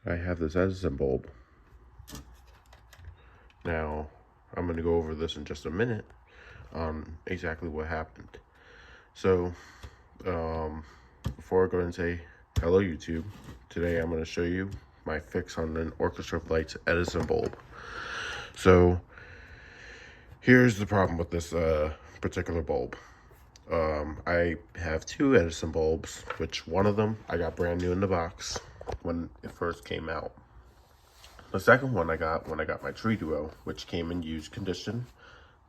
I have this Edison bulb. Now, I'm going to go over this in just a minute on exactly what happened. So, before I go and say hello YouTube, today I'm going to show you my fix on an Orchestra of Lights Edison bulb. So, here's the problem with this particular bulb. I have two Edison bulbs, which one of them I got brand new in the box when it first came out. The second one I got when I got my Tree Duo, which came in used condition.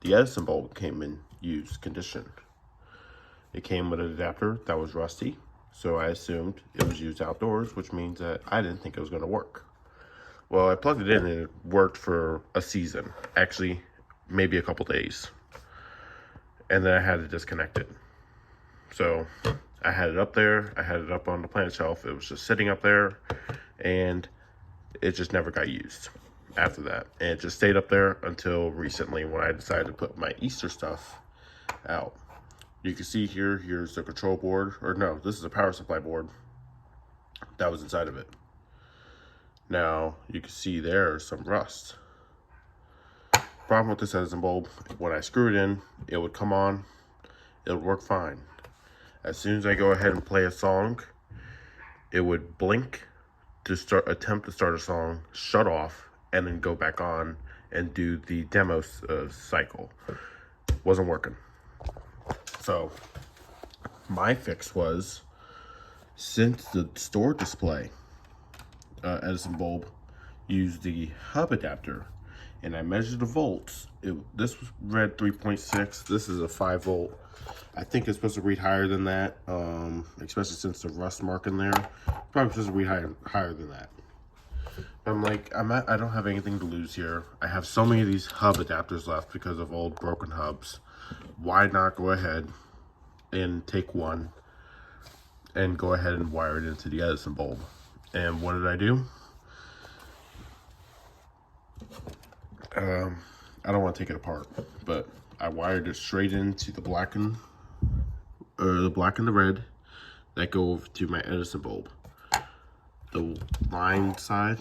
The Edison bulb came in used condition. It came with an adapter that was rusty, so I assumed it was used outdoors, which means that I didn't think it was going to work. Well, I plugged it in and it worked for a season, actually maybe a couple days, and then I had to disconnect it. So I had it up there, I had it up on the plant shelf, it was just sitting up there, and it just never got used after that. And it just stayed up there until recently when I decided to put my Easter stuff out. You can see here's the control board, or no, this is a power supply board that was inside of it. Now you can see there's some rust. Problem with this Edison bulb, when I screw it in, it would come on, it would work fine. As soon as I go ahead and play a song, it would blink to attempt to start a song, shut off, and then go back on and do the demo cycle. Wasn't working. So my fix was, since the store display Edison bulb used the hub adapter, and I measured the volts. This was read 3.6. This is a 5 volt. I think it's supposed to read higher than that, especially since the rust mark in there. Probably supposed to read higher than that. I'm like, I don't have anything to lose here. I have so many of these hub adapters left because of old broken hubs. Why not go ahead and take one and go ahead and wire it into the Edison bulb? And what did I do? I don't want to take it apart, but I wired it straight into the black and the red that go over to my Edison bulb. The line side,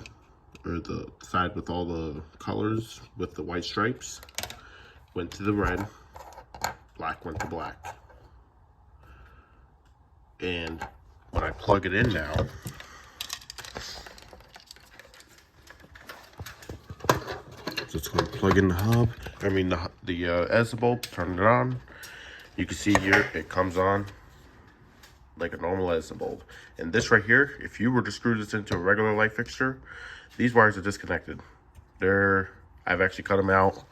or the side with all the colors with the white stripes, went to the red, black went to black. And when I plug it in now, so it's going to plug in the hub, the Edison bulb, turn it on. You can see here, it comes on like a normal Edison bulb. And this right here, if you were to screw this into a regular light fixture, these wires are disconnected. I've actually cut them out.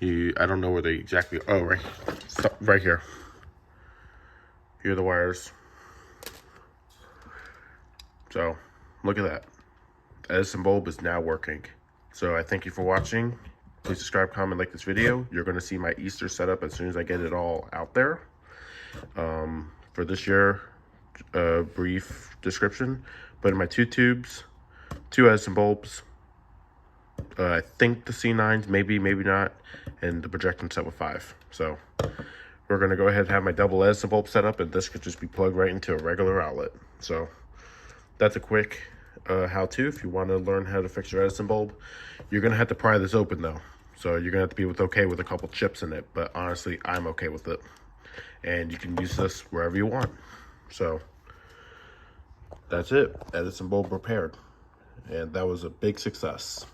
I don't know where they exactly, right here. Here are the wires. So, look at that. The Edison bulb is now working. So I thank you for watching. Please subscribe, comment, like this video. You're going to see my Easter setup as soon as I get it all out there. For this year, brief description. Put in my 2 tubes, 2 Edison bulbs. I think the C9s, maybe not, and the projection set with 5. So we're going to go ahead and have my double Edison bulb set up, and this could just be plugged right into a regular outlet. So that's a quick how-to. If you want to learn how to fix your Edison bulb, you're going to have to pry this open though. So you're going to have to be okay with a couple chips in it, but honestly, I'm okay with it. And you can use this wherever you want. So that's it. Edison bulb repaired. And that was a big success.